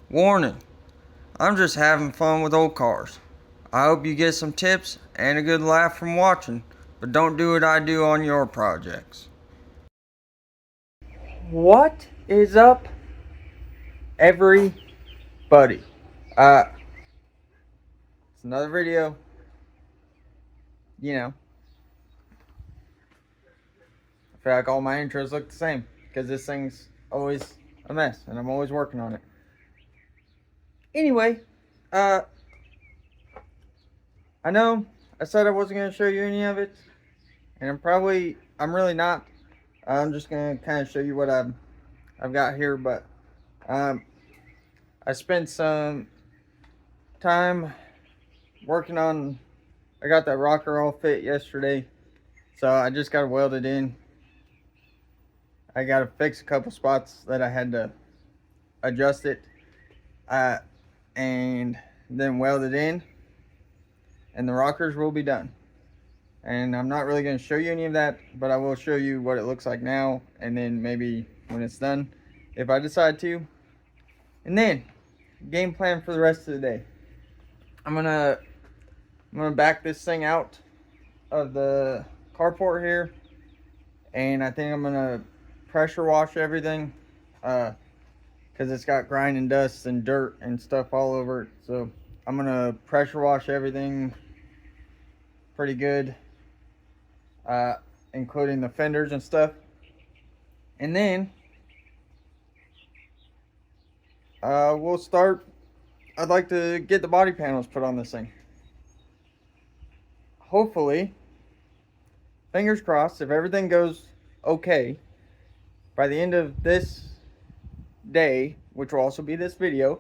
Warning, I'm just having fun with old cars. I hope you get some tips and a good laugh from watching, but don't do what I do on your projects. What is up, everybody? It's another video. You know, I feel like all my intros look the same because this thing's always a mess and I'm always working on it. Anyway, I know I said I wasn't going to show you any of it, and I'm really not. I'm just going to kind of show you what I've got here, but I spent some time working on, I got that rocker all fit yesterday, so I just got to weld it in. I got to fix a couple spots that I had to adjust it, and then weld it in, and the rockers will be done. And I'm not really going to show you any of that, but I will show you what it looks like now, and then maybe when it's done, if I decide to. And then, game plan for the rest of the day. I'm gonna back this thing out of the carport here, and I think I'm gonna pressure wash everything, because it's got grinding dust and dirt and stuff all over it. So I'm gonna pressure wash everything pretty good, including the fenders and stuff. And then we'll start. I'd like to get the body panels put on this thing. Hopefully, fingers crossed, if everything goes okay, by the end of this day, which will also be this video,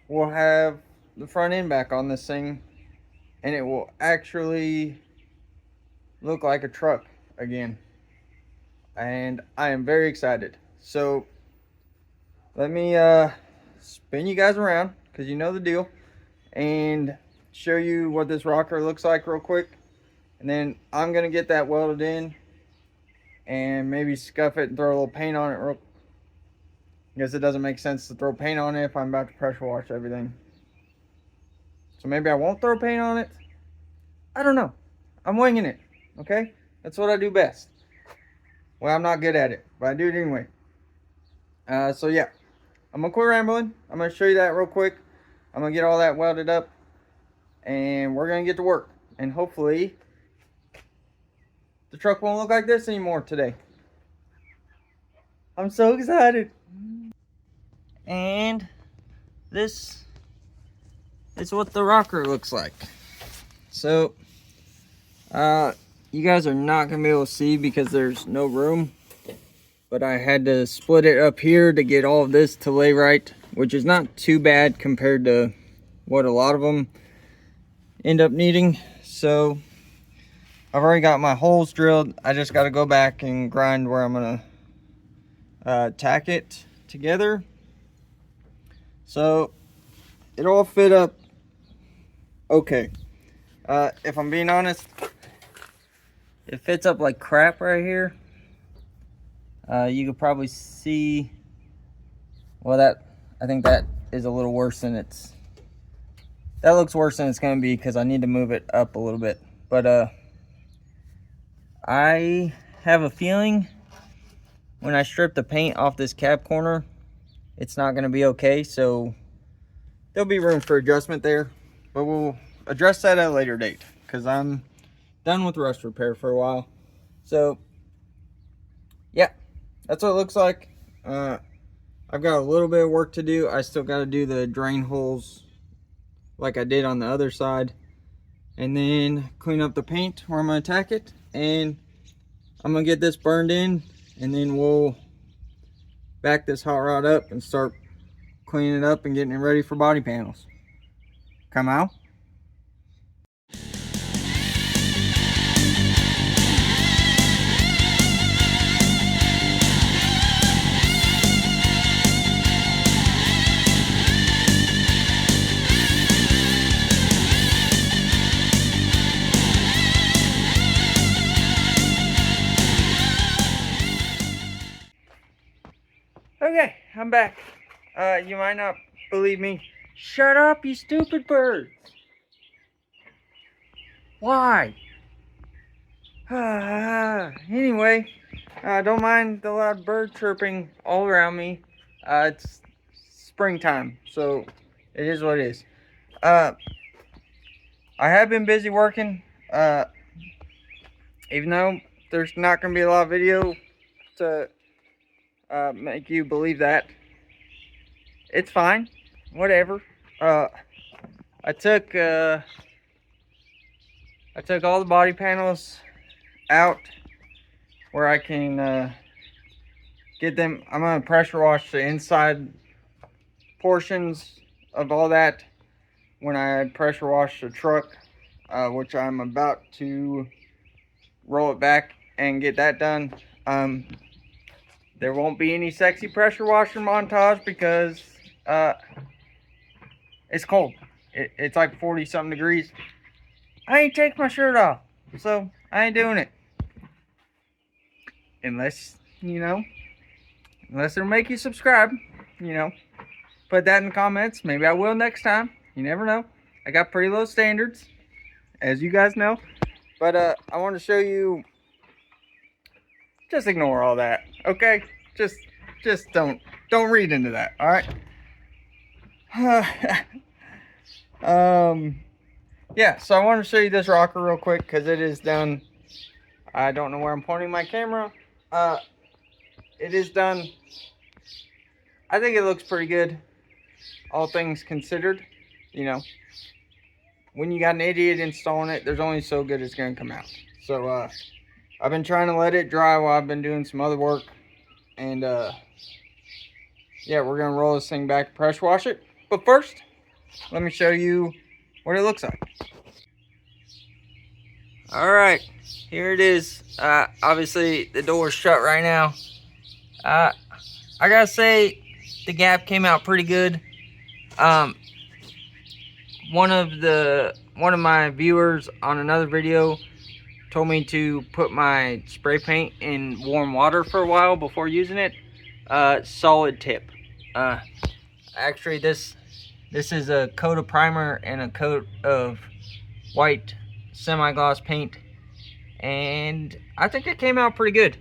we'll have the front end back on this thing, and it will actually look like a truck again. And I am very excited. So let me spin you guys around, because you know the deal, and show you what this rocker looks like real quick. And then I'm gonna get that welded in and maybe scuff it and throw a little paint on it real. I guess it doesn't make sense to throw paint on it if I'm about to pressure wash everything. So maybe I won't throw paint on it. I don't know. I'm winging it, okay? That's what I do best. Well, I'm not good at it, but I do it anyway. So yeah, I'm gonna quit rambling. I'm gonna show you that real quick. I'm gonna get all that welded up, and we're gonna get to work. And hopefully, the truck won't look like this anymore today. I'm so excited. And this is what the rocker looks like. So, you guys are not gonna be able to see because there's no room, but I had to split it up here to get all of this to lay right, which is not too bad compared to what a lot of them end up needing. So I've already got my holes drilled. I just got to go back and grind where I'm gonna tack it together, so it all fit up okay. If I'm being honest, it fits up like crap right here. You could probably see, well, I think that is a little worse than that looks worse than it's gonna be, because I need to move it up a little bit. But I have a feeling when I strip the paint off this cab corner, it's not gonna be okay. So there'll be room for adjustment there, but we'll address that at a later date, because I'm done with rust repair for a while. So yeah, that's what it looks like. I've got a little bit of work to do. I still got to do the drain holes like I did on the other side, and then clean up the paint where I'm going to tack it, and I'm going to get this burned in, and then we'll back this hot rod up and start cleaning it up and getting it ready for body panels. Come out. Okay, I'm back. You might not believe me. Shut up, you stupid bird. Why? Anyway, don't mind the loud bird chirping all around me. It's springtime, so it is what it is. I have been busy working. Even though there's not going to be a lot of video to make you believe that. It's fine. Whatever. I took all the body panels out where I can get them. I'm going to pressure wash the inside portions of all that when I pressure wash the truck, which I'm about to roll it back and get that done. There won't be any sexy pressure washer montage because it's cold. It's like 40 something degrees. I ain't take my shirt off, so I ain't doing it. Unless, unless it'll make you subscribe, Put that in the comments. Maybe I will next time. You never know. I got pretty low standards, as you guys know. But I want to show you. Just ignore all that, okay? Just don't read into that, all right? Yeah, so I want to show you this rocker real quick because it is done. I don't know where I'm pointing my camera. It is done. I think it looks pretty good, all things considered. When you got an idiot installing it, there's only so good it's going to come out. So I've been trying to let it dry while I've been doing some other work. And yeah, we're going to roll this thing back and pressure wash it. But first, let me show you what it looks like. Alright, here it is. Obviously, the door is shut right now. I gotta say, the gap came out pretty good. One of my viewers on another video told me to put my spray paint in warm water for a while before using it. Solid tip. Actually, this is a coat of primer and a coat of white semi-gloss paint, and I think it came out pretty good.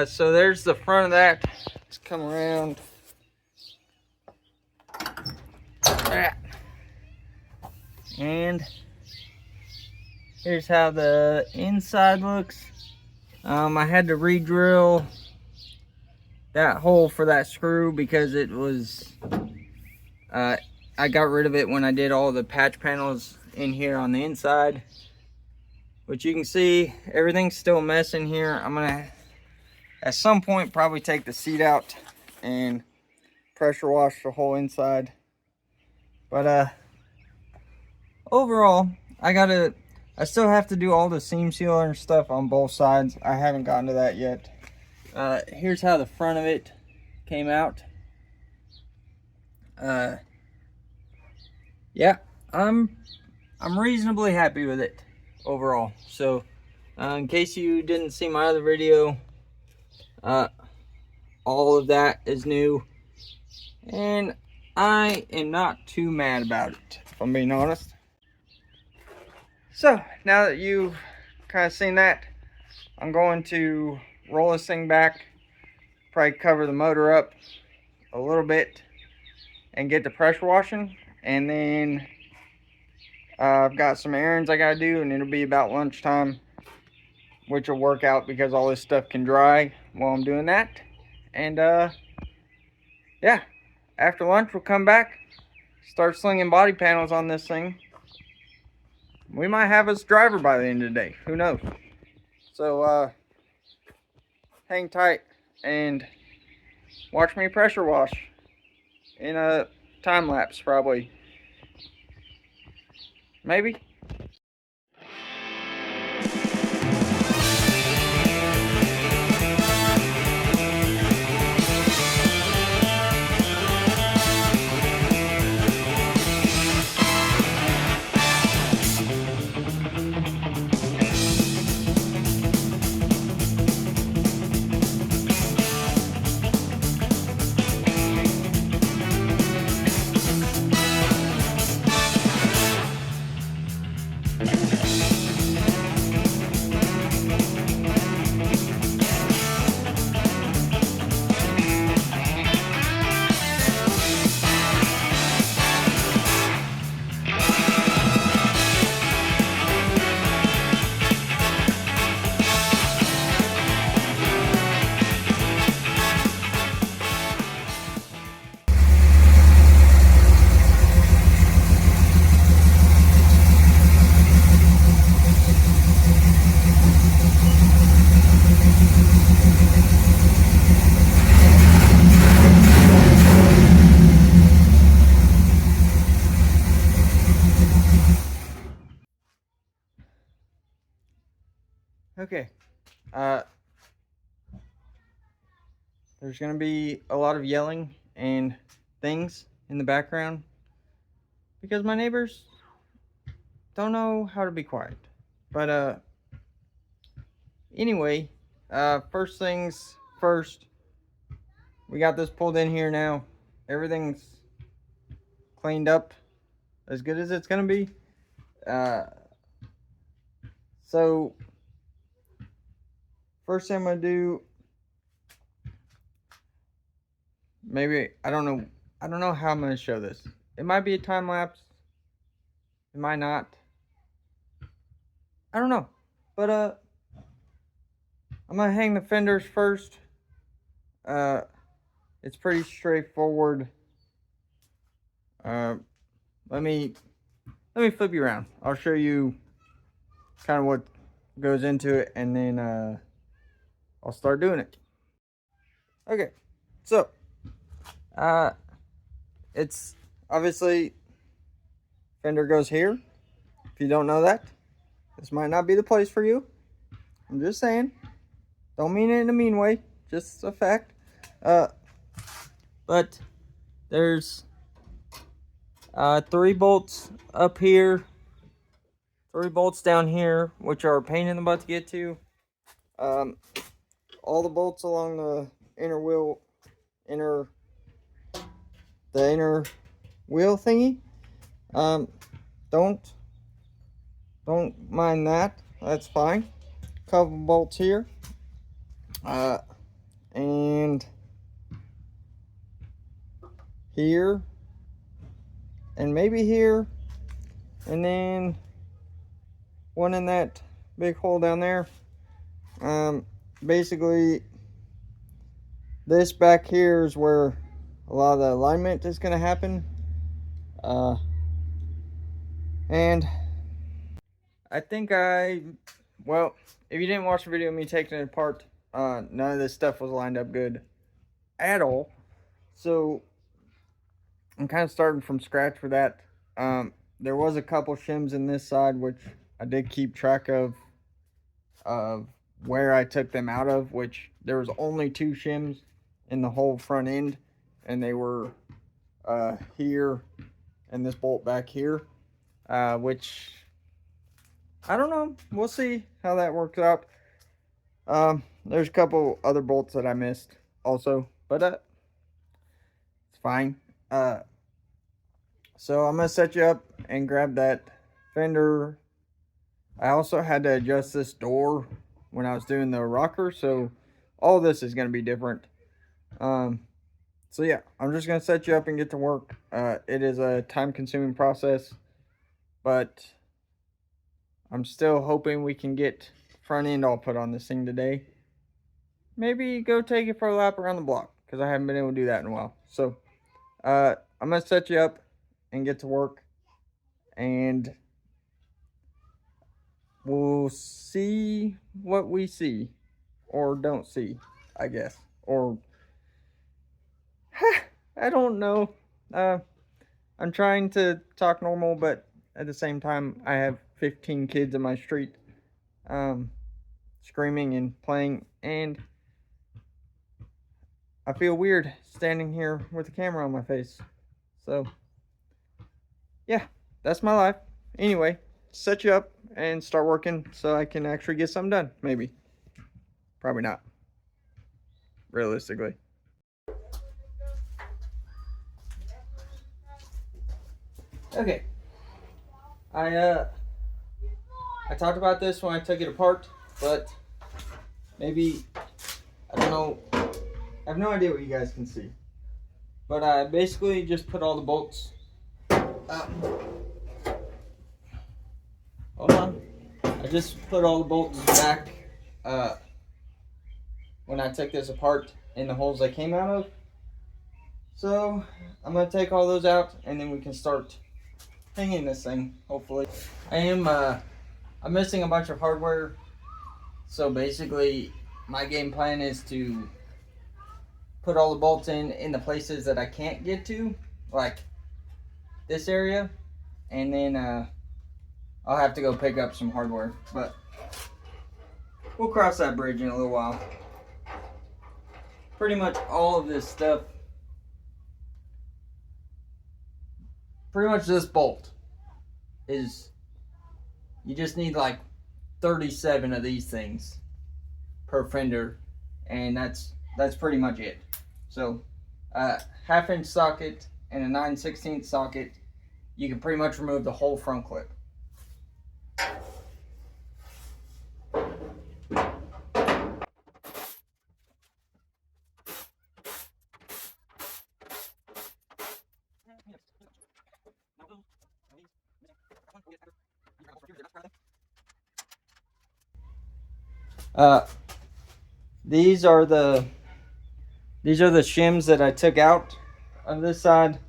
So there's the front of that. Let's come around. And here's how the inside looks. I had to re-drill that hole for that screw because it was I got rid of it when I did all the patch panels in here on the inside, which you can see everything's still a mess in here. I'm gonna at some point probably take the seat out and pressure wash the whole inside. But overall, I still have to do all the seam sealer and stuff on both sides. I haven't gotten to that yet. Here's how the front of it came out. Yeah, I'm reasonably happy with it overall. So in case you didn't see my other video, all of that is new, and I am not too mad about it, if I'm being honest. So now that you've kind of seen that, I'm going to roll this thing back, probably cover the motor up a little bit and get the pressure washing, and then I've got some errands I gotta do, and it'll be about lunchtime, which will work out because all this stuff can dry while I'm doing that. And yeah, after lunch we'll come back, start slinging body panels on this thing. We might have us driver by the end of the day, who knows. So hang tight and watch me pressure wash in a time lapse, probably, maybe. Uh, there's going to be a lot of yelling and things in the background because my neighbors don't know how to be quiet. But anyway, first things first, we got this pulled in here now. Everything's cleaned up as good as it's going to be. Uh, so first thing I'm going to do, maybe, I don't know how I'm going to show this. It might be a time lapse. It might not. I don't know. But I'm going to hang the fenders first. It's pretty straightforward. Let me flip you around. I'll show you kind of what goes into it, and then I'll start doing it. Okay, so it's obviously fender goes here. If you don't know that, this might not be the place for you. I'm just saying. Don't mean it in a mean way. Just a fact. But there's 3 bolts up here, 3 bolts down here, which are a pain in the butt to get to. All the bolts along the inner wheel thingy. Don't mind that. That's fine. Couple bolts here. And here, and maybe here, and then one in that big hole down there. Basically, this back here is where a lot of the alignment is going to happen. And I think well, if you didn't watch the video of me taking it apart, none of this stuff was lined up good at all. So I'm kind of starting from scratch for that. There was a couple shims in this side, which I did keep track of where I took them out of, which there was only 2 shims in the whole front end, and they were here and this bolt back here, which I don't know. We'll see how that works out. There's a couple other bolts that I missed also, but it's fine. So I'm gonna set you up and grab that fender. I also had to adjust this door when I was doing the rocker, so all this is gonna be different. So yeah, I'm just gonna set you up and get to work. It is a time-consuming process, but I'm still hoping we can get front end all put on this thing today. Maybe go take it for a lap around the block, because I haven't been able to do that in a while. So I'm gonna set you up and get to work, and we'll see what we see or don't see, I guess. Or I don't know. I'm trying to talk normal, but at the same time, I have 15 kids in my street screaming and playing, and I feel weird standing here with a camera on my face. So yeah, that's my life. Anyway, set you up and start working so I can actually get something done. Maybe. Probably not. Realistically. Okay. I talked about this when I took it apart, but maybe, I don't know, I have no idea what you guys can see. But I basically just put all the bolts hold on. I just put all the bolts back when I took this apart in the holes they came out of. So I'm gonna take all those out, and then we can start hanging this thing, hopefully. I'm missing a bunch of hardware, so basically my game plan is to put all the bolts in the places that I can't get to, like this area, and then I'll have to go pick up some hardware. But we'll cross that bridge in a little while. Pretty much all of this stuff, pretty much this bolt is, you just need like 37 of these things per fender, and that's pretty much it. So 1/2 inch socket and a 9/16 socket, you can pretty much remove the whole front clip. These are the shims that I took out of this side.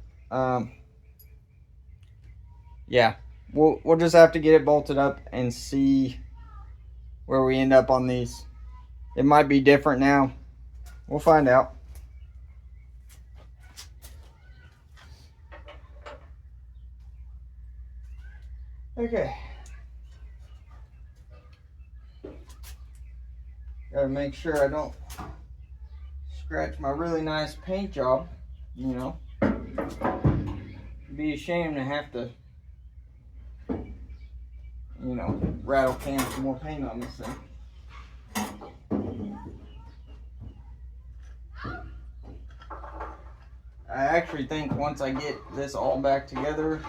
Yeah, we'll just have to get it bolted up and see where we end up on these. It might be different now. We'll find out. Okay. Gotta make sure I don't scratch my really nice paint job, you know. It'd be a shame to have to, you know, rattle can some more paint on this thing. I actually think once I get this all back together,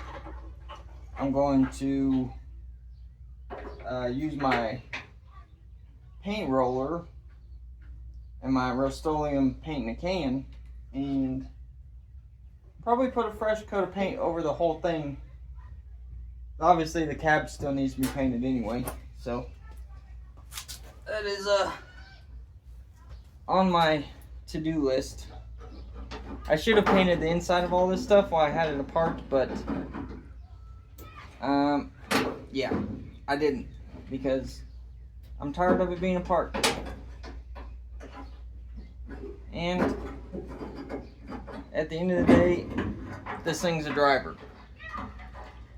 I'm going to use my paint roller and my Rust-Oleum paint in a can and probably put a fresh coat of paint over the whole thing. Obviously the cab still needs to be painted anyway, so that is on my to-do list. I should have painted the inside of all this stuff while I had it apart, but yeah, I didn't, because I'm tired of it being apart. And at the end of the day, this thing's a driver,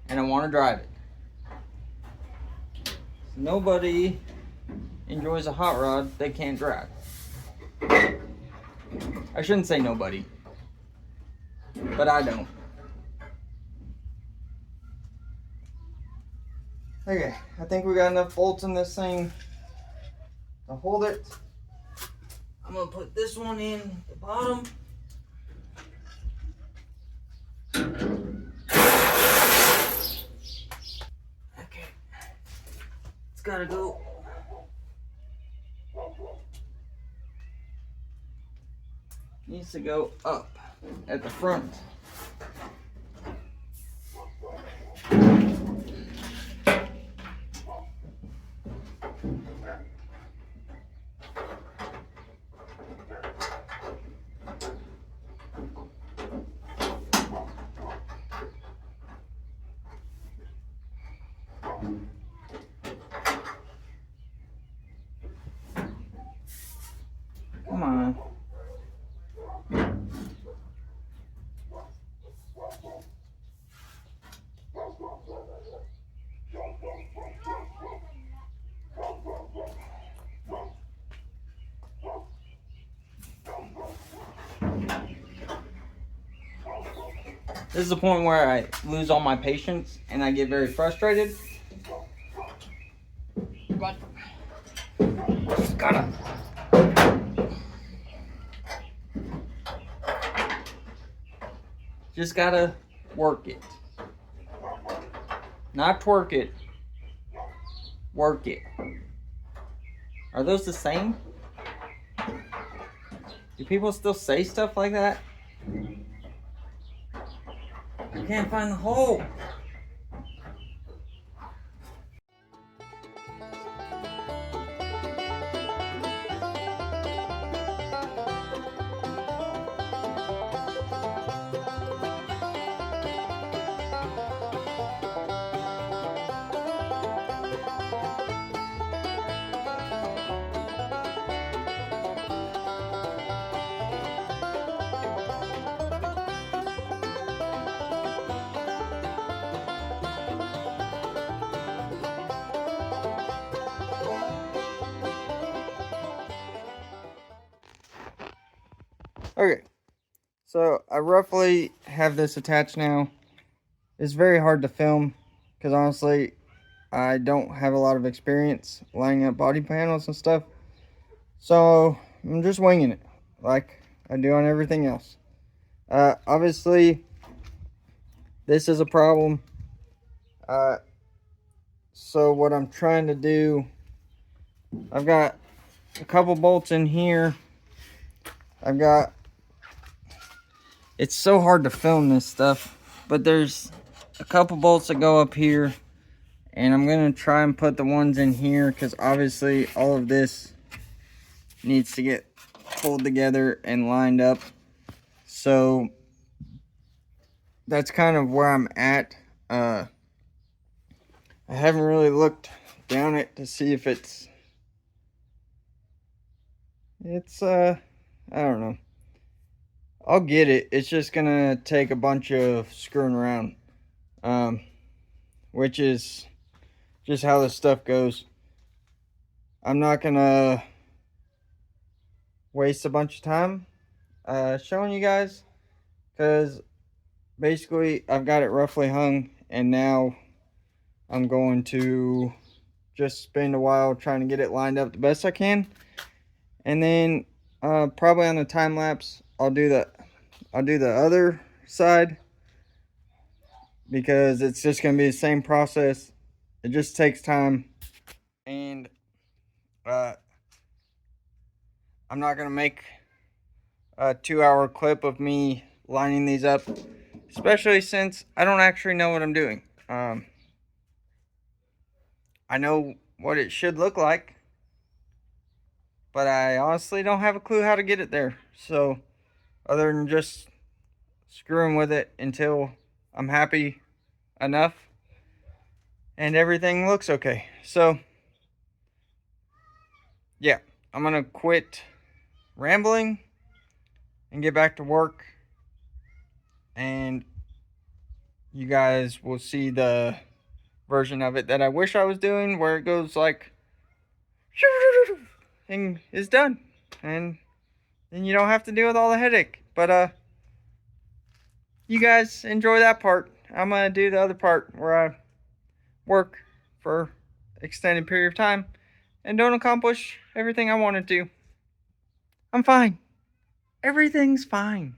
and I want to drive it. Nobody enjoys a hot rod they can't drive. I shouldn't say nobody, but I don't. Okay, I think we got enough bolts in this thing to hold it. I'm gonna put this one in the bottom. Okay, it's gotta go. Needs to go up at the front. Come on. This is the point where I lose all my patience and I get very frustrated. But just gotta work it. Not twerk it. Work it. Are those the same? Do people still say stuff like that? I can't find the hole. Okay, so I roughly have this attached now. It's very hard to film because honestly, I don't have a lot of experience lining up body panels and stuff. So I'm just winging it like I do on everything else. Obviously, this is a problem. So what I'm trying to do, I've got a couple bolts in here. It's so hard to film this stuff, but there's a couple bolts that go up here, and I'm gonna try and put the ones in here because obviously all of this needs to get pulled together and lined up. So that's kind of where I'm at. I haven't really looked down it to see if it's I don't know. I'll get it. It's just gonna take a bunch of screwing around, which is just how this stuff goes. I'm not gonna waste a bunch of time showing you guys, because basically I've got it roughly hung, and now I'm going to just spend a while trying to get it lined up the best I can, and then probably on the time lapse I'll do the other side, because it's just going to be the same process. It just takes time, and I'm not going to make a 2-hour clip of me lining these up, especially since I don't actually know what I'm doing. I know what it should look like, but I honestly don't have a clue how to get it there. So other than just screwing with it until I'm happy enough and everything looks okay. So yeah, I'm gonna quit rambling and get back to work, and you guys will see the version of it that I wish I was doing, where it goes like and is done, and then you don't have to deal with all the headache. But you guys enjoy that part. I'm gonna do the other part where I work for extended period of time and don't accomplish everything I wanted to. I'm fine. Everything's fine.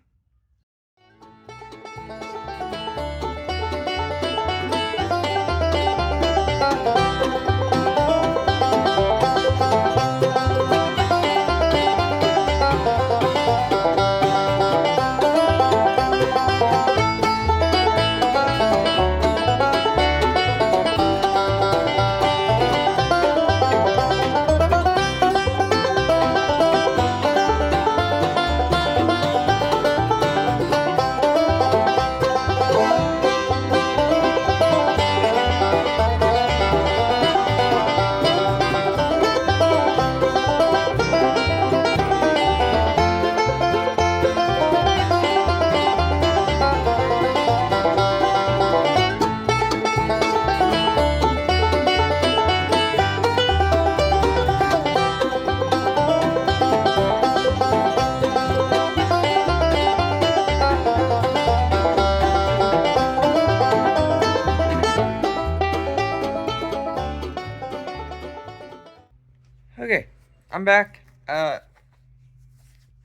Okay, I'm back.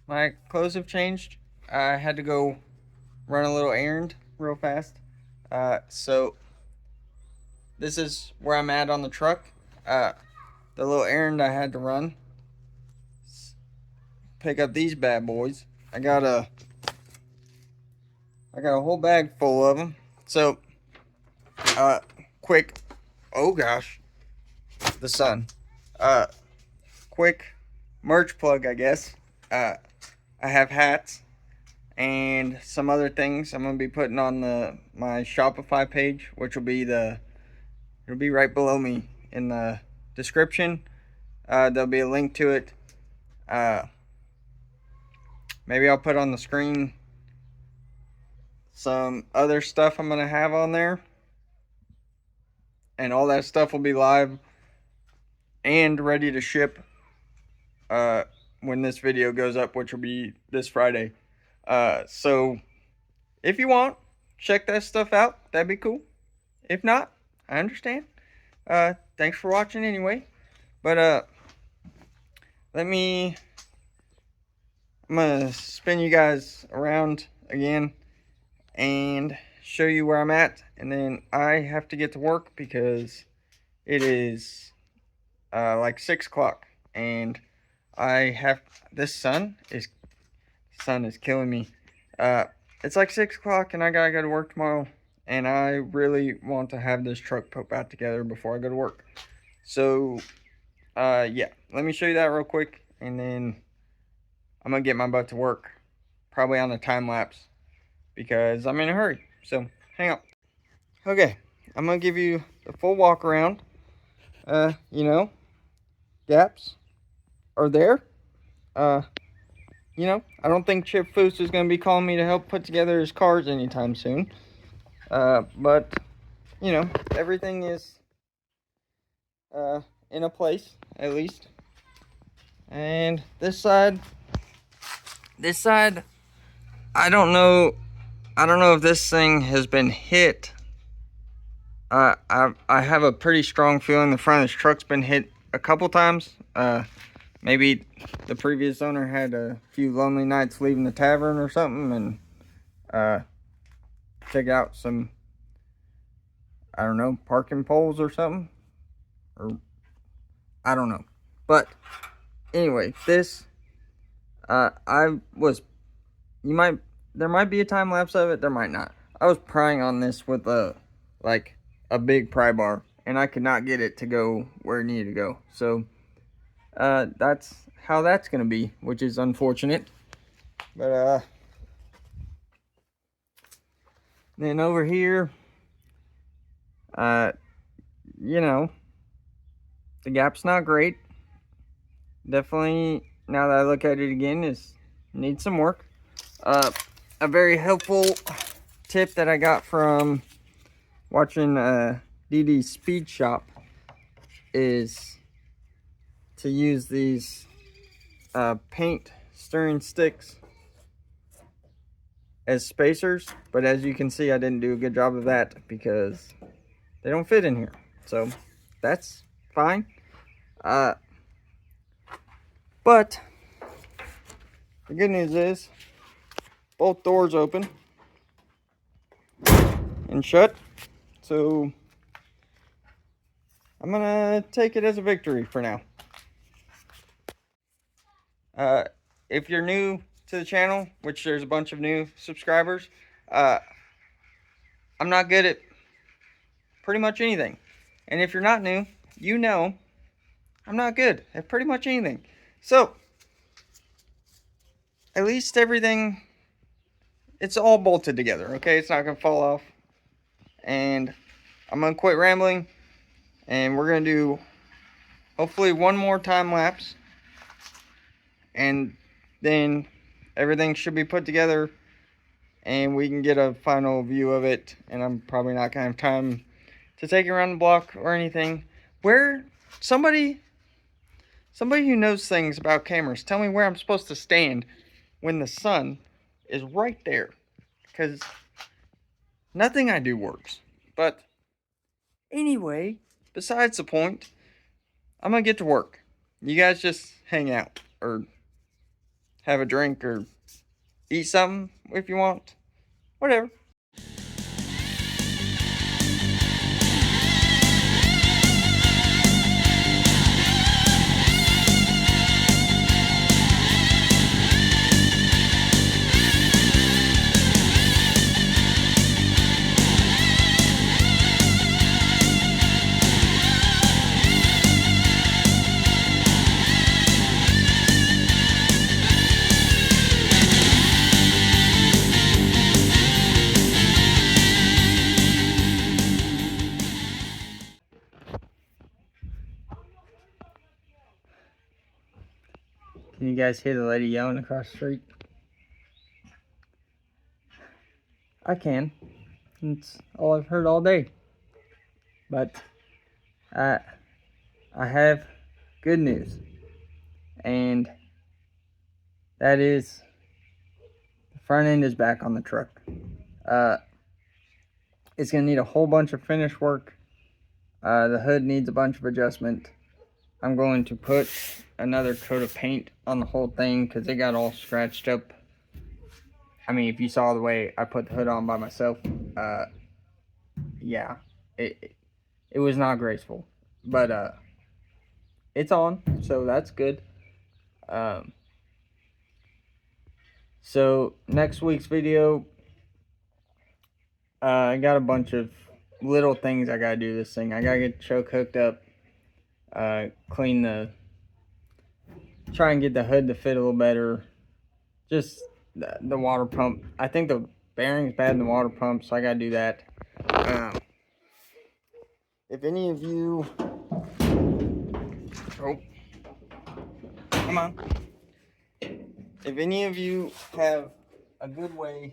My clothes have changed. I had to go run a little errand real fast. So this is where I'm at on the truck. The little errand I had to run, pick up these bad boys. I got a whole bag full of them. So, quick. Oh gosh, the sun. Quick merch plug, I guess. I have hats and some other things I'm gonna be putting on my Shopify page, which will be it'll be right below me in the description. There'll be a link to it. Maybe I'll put on the screen some other stuff I'm gonna have on there, and all that stuff will be live and ready to ship when this video goes up, which will be this Friday. So if you want, check that stuff out. That'd be cool. If not, I understand. Thanks for watching anyway. But let me. I'm gonna spin you guys around again and show you where I'm at, and then I have to get to work because it is like 6 o'clock, and I have this sun is killing me. Uh, it's like 6 o'clock, and I gotta go to work tomorrow, and I really want to have this truck put back together before I go to work. So, yeah, let me show you that real quick, and then I'm gonna get my butt to work, probably on a time lapse, because I'm in a hurry. So, hang on. Okay, I'm gonna give you the full walk around. You know, gaps are there. Uh, you know, I don't think Chip Foose is gonna be calling me to help put together his cars anytime soon. But you know, everything is in a place at least. And this side, I don't know. I don't know if this thing has been hit. I have a pretty strong feeling the front of this truck's been hit a couple times. Maybe the previous owner had a few lonely nights leaving the tavern or something, and check out some, I don't know, parking poles or something, or I don't know. But anyway, this I was, there might be a time lapse of it, there might not. I was prying on this with a big pry bar, and I could not get it to go where it needed to go. So that's how that's gonna be, which is unfortunate. But then over here, you know, the gap's not great. Definitely, now that I look at it again, needs some work. A very helpful tip that I got from watching DD's Speed Shop is to use these paint stirring sticks as spacers, but as you can see, I didn't do a good job of that because they don't fit in here. So that's fine. But the good news is both doors open and shut. So I'm gonna take it as a victory for now. If you're new to the channel, which there's a bunch of new subscribers, I'm not good at pretty much anything. And if you're not new, you know I'm not good at pretty much anything. So at least everything, it's all bolted together, okay? It's not gonna fall off. And I'm gonna quit rambling, and we're gonna do hopefully one more time lapse, and then everything should be put together and we can get a final view of it. And I'm probably not gonna have time to take it around the block or anything. Where somebody who knows things about cameras, tell me where I'm supposed to stand when the sun is right there, because nothing I do works. But anyway, besides the point, I'm gonna get to work. You guys just hang out or have a drink or eat something if you want. Whatever. Can you guys hear the lady yelling across the street? I can. It's all I've heard all day. But I have good news. And that is the front end is back on the truck. It's gonna need a whole bunch of finish work. The hood needs a bunch of adjustment. I'm going to put another coat of paint on the whole thing because it got all scratched up. I mean, if you saw the way I put the hood on by myself, yeah, it was not graceful, but it's on, so that's good. So next week's video, I got a bunch of little things I gotta do this thing. I gotta get the choke hooked up, try and get the hood to fit a little better. Just the water pump. I think the bearing's bad in the water pump, so I gotta do that. If any of you, oh, come on. If any of you have a good way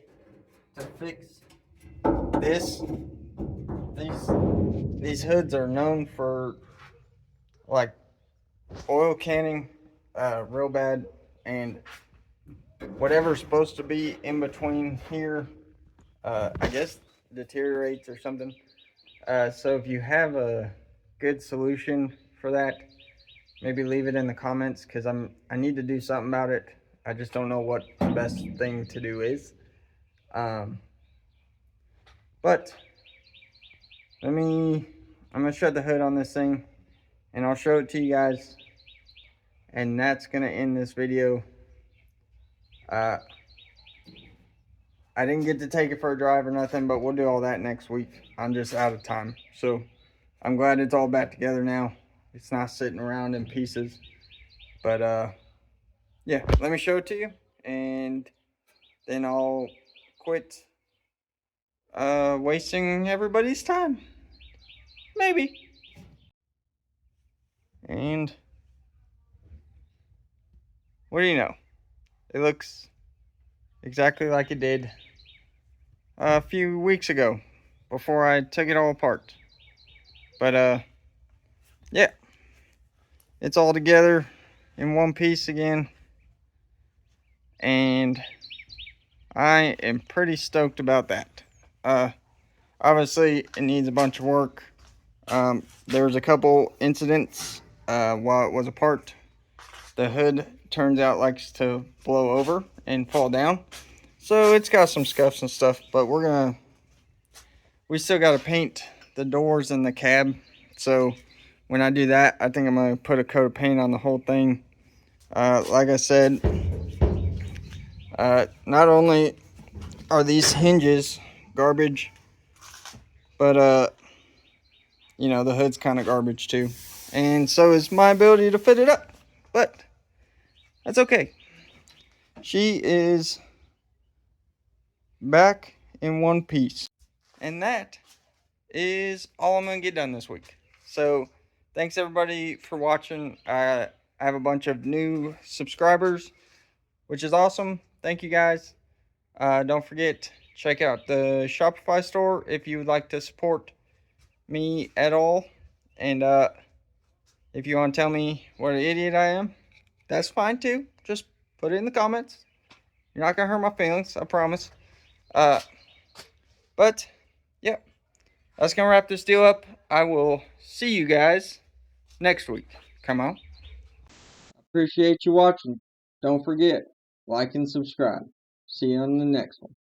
to fix this, these hoods are known for like oil canning real bad, and whatever's supposed to be in between here, I guess deteriorates or something. So if you have a good solution for that, maybe leave it in the comments, because I need to do something about it. I just don't know what the best thing to do is. But I'm gonna shut the hood on this thing and I'll show it to you guys, and that's gonna end this video. I didn't get to take it for a drive or nothing, but we'll do all that next week. I'm just out of time, so I'm glad it's all back together now. It's not sitting around in pieces. But yeah, let me show it to you, and then I'll quit wasting everybody's time. Maybe. And what do you know? It looks exactly like it did a few weeks ago before I took it all apart. But yeah, it's all together in one piece again, and I am pretty stoked about that. Obviously it needs a bunch of work. There was a couple incidents while it was apart. The hood turns out likes to blow over and fall down, so it's got some scuffs and stuff, but we still got to paint the doors and the cab. So when I do that, I think I'm gonna put a coat of paint on the whole thing. Like I said, not only are these hinges garbage, but you know, the hood's kind of garbage too, and so is my ability to fit it up, but that's okay. She is back in one piece, and that is all I'm gonna get done this week. So thanks everybody for watching. I have a bunch of new subscribers, which is awesome. Thank you guys. Don't forget, check out the Shopify store if you would like to support me at all. And if you want to tell me what an idiot I am, that's fine too. Just put it in the comments. You're not gonna hurt my feelings, I promise. But yeah, that's gonna wrap this deal up. I will see you guys next week. Come on. Appreciate you watching. Don't forget, like and subscribe. See you on the next one.